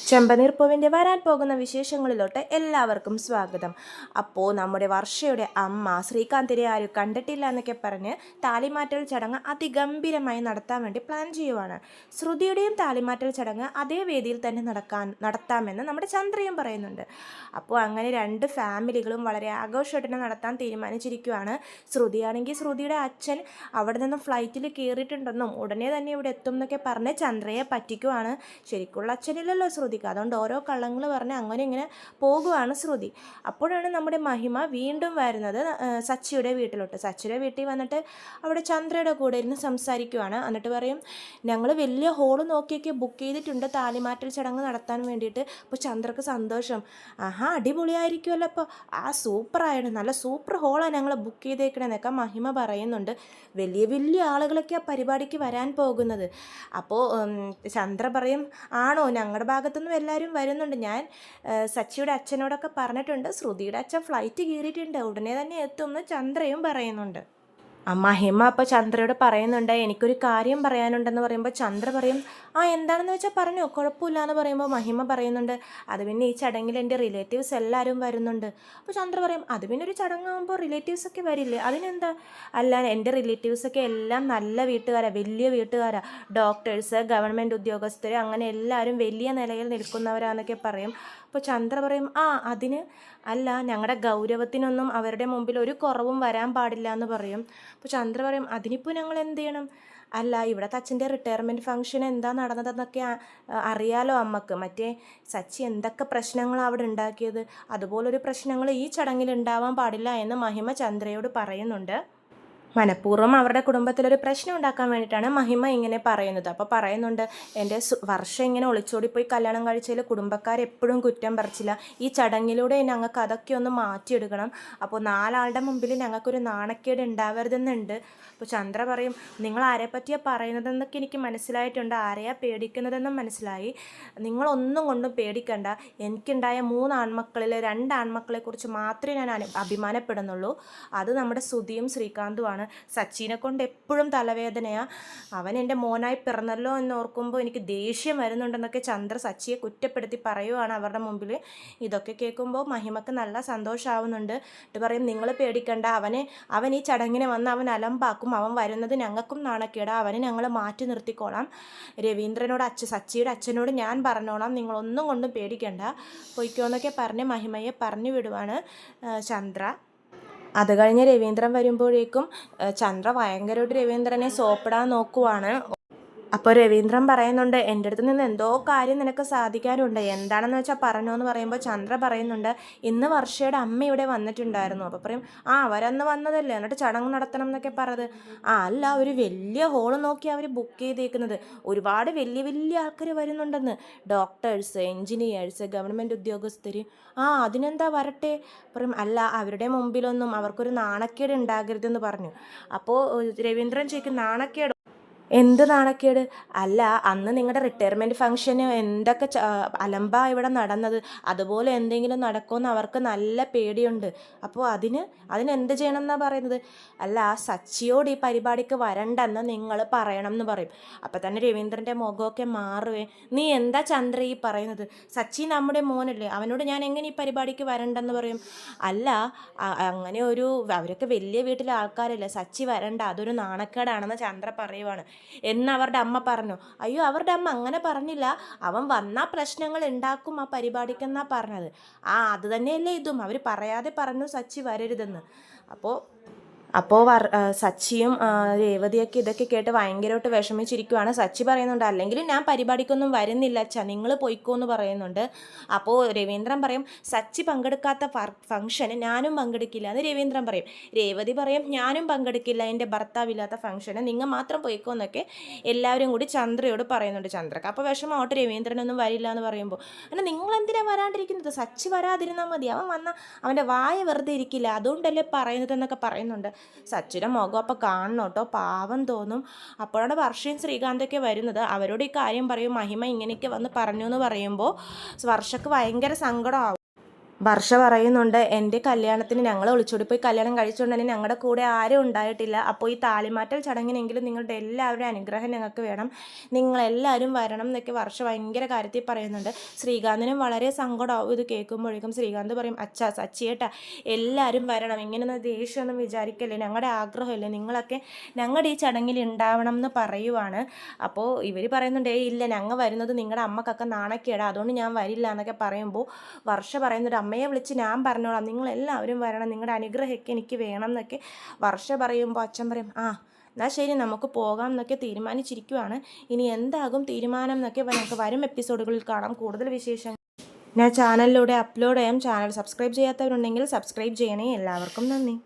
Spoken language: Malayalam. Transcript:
ചെമ്പനീർപ്പൂവിൻ്റെ വരാൻ പോകുന്ന വിശേഷങ്ങളിലോട്ട് എല്ലാവർക്കും സ്വാഗതം. അപ്പോൾ നമ്മുടെ വർഷയുടെ അമ്മ ശ്രീകാന്തിനെ ആരും കണ്ടിട്ടില്ല എന്നൊക്കെ പറഞ്ഞ് താലിമാറ്റൽ ചടങ്ങ് അതിഗംഭീരമായി നടത്താൻ വേണ്ടി പ്ലാൻ ചെയ്യുവാണ്. ശ്രുതിയുടെയും താലിമാറ്റൽ ചടങ്ങ് അതേ വേദിയിൽ തന്നെ നടത്താമെന്ന് നമ്മുടെ ചന്ദ്രയും പറയുന്നുണ്ട്. അപ്പോൾ അങ്ങനെ രണ്ട് ഫാമിലികളും വളരെ ആഘോഷമായിട്ട് നടത്താൻ തീരുമാനിച്ചിരിക്കുകയാണ്. ശ്രുതിയാണെങ്കിൽ ശ്രുതിയുടെ അച്ഛൻ അവിടെ നിന്നും ഫ്ലൈറ്റിൽ കയറിയിട്ടുണ്ടെന്നും ഉടനെ തന്നെ ഇവിടെ എത്തും എന്നൊക്കെ പറഞ്ഞ് ചന്ദ്രയെ പറ്റിക്കുവാണ്. ശരിക്കുള്ള അച്ഛനില്ലല്ലോ ശ്രുതിക്ക്, അതുകൊണ്ട് ഓരോ കള്ളങ്ങൾ പറഞ്ഞ് അങ്ങനെ ഇങ്ങനെ പോകുവാണ് ശ്രുതി. അപ്പോഴാണ് നമ്മുടെ മഹിമ വീണ്ടും വരുന്നത് സച്ചിയുടെ വീട്ടിലോട്ട്. സച്ചിയുടെ വീട്ടിൽ വന്നിട്ട് അവിടെ ചന്ദ്രയുടെ കൂടെ ഇരുന്ന് സംസാരിക്കുവാണ്. എന്നിട്ട് പറയും, ഞങ്ങൾ വലിയ ഹോള് നോക്കിയൊക്കെ ബുക്ക് ചെയ്തിട്ടുണ്ട് താലിമാറ്റൽ ചടങ്ങ് നടത്താൻ വേണ്ടിയിട്ട്. അപ്പോൾ ചന്ദ്രക്ക് സന്തോഷം. ആഹാ, അടിപൊളിയായിരിക്കുമല്ലോ, അപ്പോൾ സൂപ്പറായിട്ട് നല്ല സൂപ്പർ ഹോളാണ് ഞങ്ങൾ ബുക്ക് ചെയ്തേക്കണമെന്നൊക്കെ മഹിമ പറയുന്നുണ്ട്. വലിയ വലിയ ആളുകളൊക്കെ ആ പരിപാടിക്ക് വരാൻ പോകുന്നത്. അപ്പോൾ ചന്ദ്ര പറയും, ആണോ, ഞങ്ങളുടെ ഭാഗത്തുനിന്നും എല്ലാവരും വരുന്നുണ്ട്. ഞാൻ സച്ചിയുടെ അച്ഛനോടൊക്കെ പറഞ്ഞിട്ടുണ്ട്, ശ്രുതിയുടെ അച്ഛൻ ഫ്ലൈറ്റ് കയറിയിട്ടുണ്ട്, ഉടനെ തന്നെ എത്തുമെന്ന് ചന്ദ്രയും പറയുന്നുണ്ട്. മഹിമ അപ്പോൾ ചന്ദ്രയോട് പറയുന്നുണ്ട്, എനിക്കൊരു കാര്യം പറയാനുണ്ടെന്ന് പറയുമ്പോൾ ചന്ദ്ര പറയും, എന്താണെന്ന് വെച്ചാൽ പറഞ്ഞോ, കുഴപ്പമില്ല എന്ന് പറയുമ്പോൾ മഹിമ പറയുന്നുണ്ട്, അത് പിന്നെ ഈ ചടങ്ങിൽ എൻ്റെ റിലേറ്റീവ്സ് എല്ലാവരും വരുന്നുണ്ട്. അപ്പോൾ ചന്ദ്ര പറയും, അത് പിന്നെ ഒരു ചടങ്ങാകുമ്പോൾ റിലേറ്റീവ്സൊക്കെ വരില്ലേ, അതിനെന്താ? അല്ല, എൻ്റെ റിലേറ്റീവ്സൊക്കെ എല്ലാം നല്ല വീട്ടുകാരാണ്, വലിയ വീട്ടുകാരാണ്, ഡോക്ടേഴ്സ്, ഗവൺമെൻറ് ഉദ്യോഗസ്ഥർ, അങ്ങനെ എല്ലാവരും വലിയ നിലയിൽ നിൽക്കുന്നവരാന്നൊക്കെ പറയും. അപ്പോൾ ചന്ദ്ര പറയും, അതിന് അല്ല, ഞങ്ങളുടെ ഗൗരവത്തിനൊന്നും അവരുടെ മുമ്പിൽ ഒരു കുറവും വരാൻ പാടില്ല എന്ന് പറയും. അപ്പോൾ ചന്ദ്ര പറയും, അതിനിപ്പോൾ ഞങ്ങൾ എന്ത് ചെയ്യണം? അല്ല, ഇവിടുത്തെ അച്ഛൻ്റെ റിട്ടയർമെൻറ്റ് ഫംഗ്ഷൻ എന്താ നടന്നതെന്നൊക്കെ അറിയാലോ അമ്മക്ക്. മറ്റേ സച്ചി എന്തൊക്കെ പ്രശ്നങ്ങളാണ് അവിടെ ഉണ്ടാക്കിയത്, അതുപോലൊരു പ്രശ്നങ്ങൾ ഈ ചടങ്ങിൽ ഉണ്ടാവാൻ പാടില്ല എന്ന് മഹിമ ചന്ദ്രയോട് പറയുന്നുണ്ട്. മനഃപൂർവ്വം അവരുടെ കുടുംബത്തിലൊരു പ്രശ്നം ഉണ്ടാക്കാൻ വേണ്ടിയിട്ടാണ് മഹിമ ഇങ്ങനെ പറയുന്നത്. അപ്പോൾ പറയുന്നുണ്ട്, എൻ്റെ വർഷം ഇങ്ങനെ ഒളിച്ചോടിപ്പോയി കല്യാണം കഴിച്ചതിൽ കുടുംബക്കാരെപ്പോഴും കുറ്റം പറിച്ചില്ല, ഈ ചടങ്ങിലൂടെ ഞങ്ങൾക്ക് അതൊക്കെ ഒന്ന് മാറ്റിയെടുക്കണം. അപ്പോൾ 4 ആളുടെ മുമ്പിൽ ഞങ്ങൾക്കൊരു നാണക്കേട് ഉണ്ടാവരുതെന്നുണ്ട്. അപ്പോൾ ചന്ദ്ര പറയും, നിങ്ങൾ ആരെ പറ്റിയാണ് പറയുന്നതെന്നൊക്കെ എനിക്ക് മനസ്സിലായിട്ടുണ്ട്, ആരെയാണ് പേടിക്കുന്നതെന്നും മനസ്സിലായി, നിങ്ങളൊന്നും കൊണ്ടും പേടിക്കണ്ട. എനിക്കുണ്ടായ 3 ആൺമക്കളിൽ 2 ആൺമക്കളെക്കുറിച്ച് മാത്രമേ ഞാൻ അഭിമാനപ്പെടുന്നുള്ളൂ. അത് നമ്മുടെ ശ്രുതിയും ശ്രീകാന്തുമാണ്. സച്ചിനെ കൊണ്ട് എപ്പോഴും തലവേദനയാണ്, അവൻ എൻ്റെ മോനായി പിറന്നല്ലോ എന്നോർക്കുമ്പോൾ എനിക്ക് ദേഷ്യം വരുന്നുണ്ടെന്നൊക്കെ ചന്ദ്ര സച്ചിയെ കുറ്റപ്പെടുത്തി പറയുവാണ് അവരുടെ മുമ്പിൽ. ഇതൊക്കെ കേൾക്കുമ്പോൾ മഹിമക്ക് നല്ല സന്തോഷമാവുന്നുണ്ട്. എന്നിട്ട് പറയും, നിങ്ങൾ പേടിക്കണ്ട, അവൻ ഈ ചടങ്ങിന് വന്ന് അവൻ അലമ്പാക്കും, അവൻ വരുന്നത് ഞങ്ങൾക്കും നാണക്കേടാ, അവനെ ഞങ്ങൾ മാറ്റി നിർത്തിക്കോളാം. രവീന്ദ്രനോട് സച്ചിയുടെ അച്ഛനോട് ഞാൻ പറഞ്ഞോളാം, നിങ്ങളൊന്നും കൊണ്ടും പേടിക്കണ്ട, പൊയ്ക്കോന്നൊക്കെ പറഞ്ഞ് മഹിമയെ പറഞ്ഞു വിടുവാണ് ചന്ദ്ര. അത് കഴിഞ്ഞ് രവീന്ദ്രൻ വരുമ്പോഴേക്കും ചന്ദ്ര ഭയങ്കരമായിട്ട് രവീന്ദ്രനെ സോപ്പിടാൻ നോക്കുവാണ്. അപ്പോൾ രവീന്ദ്രൻ പറയുന്നുണ്ട്, എൻ്റെ അടുത്ത് നിന്ന് എന്തോ കാര്യം നിനക്ക് സാധിക്കാനുണ്ട്, എന്താണെന്ന് വെച്ചാൽ പറഞ്ഞോ എന്ന് പറയുമ്പോൾ ചന്ദ്ര പറയുന്നുണ്ട്, ഇന്ന് വർഷയുടെ അമ്മ ഇവിടെ വന്നിട്ടുണ്ടായിരുന്നു. അപ്പോൾ പറയും, അവരന്ന് വന്നതല്ലേ, എന്നിട്ട് ചടങ്ങ് നടത്തണം എന്നൊക്കെ പറഞ്ഞത്. അല്ല, ഒരു വലിയ ഹോള് നോക്കി അവർ ബുക്ക് ചെയ്തേക്കുന്നത്, ഒരുപാട് വലിയ വലിയ ആൾക്കാർ വരുന്നുണ്ടെന്ന്, ഡോക്ടേഴ്സ്, എൻജിനീയേഴ്സ്, ഗവൺമെൻറ് ഉദ്യോഗസ്ഥർ. അതിനെന്താ, വരട്ടെ. പറയും, അല്ല, അവരുടെ മുമ്പിലൊന്നും അവർക്കൊരു നാണക്കേട് ഉണ്ടാകരുതെന്ന് പറഞ്ഞു. അപ്പോൾ രവീന്ദ്രൻ ചോദിക്കും, നാണക്കേട്? എന്ത് നാണക്കേട്? അല്ല, അന്ന് നിങ്ങളുടെ റിട്ടയർമെൻറ്റ് ഫംഗ്ഷന് എന്തൊക്കെ അലമ്പാ ഇവിടെ നടന്നത്, അതുപോലെ എന്തെങ്കിലും നടക്കുമെന്ന് അവർക്ക് നല്ല പേടിയുണ്ട്. അപ്പോൾ അതിനെന്ത് ചെയ്യണം എന്നാണ് പറയുന്നത്? അല്ല, സച്ചിയോട് ഈ പരിപാടിക്ക് വരണ്ടെന്ന് നിങ്ങൾ പറയണം എന്ന് പറയും. അപ്പോൾ തന്നെ രവീന്ദ്രൻ്റെ മുഖമൊക്കെ മാറുവേ. നീ എന്താ ചന്ദ്ര ഈ പറയുന്നത്? സച്ചി നമ്മുടെ മോനല്ലേ, അവനോട് ഞാൻ എങ്ങനെ ഈ പരിപാടിക്ക് വരണ്ടെന്ന് പറയും? അല്ല, അങ്ങനെ അവരൊക്കെ വലിയ വീട്ടിലെ ആൾക്കാരല്ലേ, സച്ചി വരണ്ട, അതൊരു നാണക്കേടാണെന്ന് ചന്ദ്ര പറയുവാണ്. എന്നവരുടെ അമ്മ പറഞ്ഞു. അയ്യോ, അവരുടെ അമ്മ അങ്ങനെ പറഞ്ഞില്ല, അവൻ വന്നാൽ പ്രശ്നങ്ങൾ ഉണ്ടാക്കും ആ പരിപാടിക്കെന്നാണ് പറഞ്ഞത്. അത് തന്നെയല്ലേ ഇതും, അവർ പറയാതെ പറഞ്ഞു സച്ചി വരരുതെന്ന്. അപ്പോൾ സച്ചിയും രേവതിയൊക്കെ ഇതൊക്കെ കേട്ട് ഭയങ്കരമായിട്ട് വിഷമിച്ചിരിക്കുവാണ്. സച്ചി പറയുന്നുണ്ട്, അല്ലെങ്കിൽ ഞാൻ പരിപാടിക്കൊന്നും വരുന്നില്ല അച്ഛാ, നിങ്ങൾ പോയിക്കോ എന്ന് പറയുന്നുണ്ട്. അപ്പോൾ രവീന്ദ്രൻ പറയും, സച്ചി പങ്കെടുക്കാത്ത ഫംഗ്ഷന് ഞാനും പങ്കെടുക്കില്ല എന്ന് രവീന്ദ്രൻ പറയും. രേവതി പറയും, ഞാനും പങ്കെടുക്കില്ല എൻ്റെ ഭർത്താവില്ലാത്ത ഫംഗ്ഷന്, നിങ്ങൾ മാത്രം പോയിക്കോ എന്നൊക്കെ എല്ലാവരും കൂടി ചന്ദ്രയോട് പറയുന്നുണ്ട്. ചന്ദ്രക്ക് അപ്പോൾ വിഷമമാവട്ടെ, രവീന്ദ്രനൊന്നും വരില്ല എന്ന് പറയുമ്പോൾ, എന്നാൽ നിങ്ങളെന്തിനാണ് വരാണ്ടിരിക്കുന്നത്, സച്ചി വരാതിരുന്നാൽ മതി, അവൻ വന്നാൽ അവൻ്റെ വായ വെറുതെ ഇരിക്കില്ല, അതുകൊണ്ടല്ലേ പറയുന്നതെന്നൊക്കെ പറയുന്നുണ്ട്. സച്ചിയുടെ മുഖം അപ്പോൾ കാണണം കേട്ടോ, പാവം തോന്നും. അപ്പോഴാണ് വർഷയും ശ്രീകാന്തൊക്കെ വരുന്നത്. അവരോട് ഈ കാര്യം പറയും, മഹിമ ഇങ്ങനെയൊക്കെ വന്ന് പറഞ്ഞു എന്ന് പറയുമ്പോൾ വർഷക്ക് ഭയങ്കര സങ്കടമാവും. വർഷ പറയുന്നുണ്ട്, എൻ്റെ കല്യാണത്തിന് ഞങ്ങൾ ഒളിച്ചോടി പോയി കല്യാണം കഴിച്ചുകൊണ്ട് തന്നെ ഞങ്ങളുടെ കൂടെ ആരും ഉണ്ടായിട്ടില്ല. അപ്പോൾ ഈ താലിമാറ്റൽ ചടങ്ങിനെങ്കിലും നിങ്ങളുടെ എല്ലാവരുടെയും അനുഗ്രഹം ഞങ്ങൾക്ക് വേണം, നിങ്ങളെല്ലാവരും വരണം എന്നൊക്കെ വർഷ ഭയങ്കര കാര്യത്തിൽ പറയുന്നുണ്ട്. ശ്രീകാന്തിനും വളരെ സങ്കടമാവും ഇത് കേൾക്കുമ്പോഴേക്കും. ശ്രീകാന്ത് പറയും, അച്ഛാ സച്ചിയേട്ടാ എല്ലാവരും വരണം, ഇങ്ങനെയൊന്നും ദേഷ്യമൊന്നും വിചാരിക്കല്ലേ, ഞങ്ങളുടെ ആഗ്രഹമല്ലേ നിങ്ങളൊക്കെ ഞങ്ങളുടെ ഈ ചടങ്ങിൽ ഉണ്ടാവണം എന്ന് പറയുവാണ്. അപ്പോൾ ഇവർ പറയുന്നുണ്ട്, ഇല്ല ഞങ്ങൾ വരുന്നത് നിങ്ങളുടെ അമ്മക്കൊക്കെ നാണക്കേടാ, അതുകൊണ്ട് ഞാൻ വരില്ല എന്നൊക്കെ പറയുമ്പോൾ വർഷ പറയുന്നൊരു അമ്മയെ വിളിച്ച് ഞാൻ പറഞ്ഞോളാം, നിങ്ങളെല്ലാവരും വരണം, നിങ്ങളുടെ അനുഗ്രഹമൊക്കെ എനിക്ക് വേണം എന്നൊക്കെ വർഷ പറയുമ്പോൾ അച്ഛൻ പറയും, എന്നാൽ ശരി നമുക്ക് പോകാം എന്നൊക്കെ തീരുമാനിച്ചിരിക്കുവാണ്. ഇനി എന്താകും തീരുമാനം എന്നൊക്കെ നമുക്ക് വരും എപ്പിസോഡുകളിൽ കാണാം. കൂടുതൽ വിശേഷം ഞാൻ ചാനലിലൂടെ അപ്ലോഡ് ചെയ്യാം. ചാനൽ സബ്സ്ക്രൈബ് ചെയ്യാത്തവരുണ്ടെങ്കിൽ സബ്സ്ക്രൈബ് ചെയ്യണേ. എല്ലാവർക്കും നന്ദി.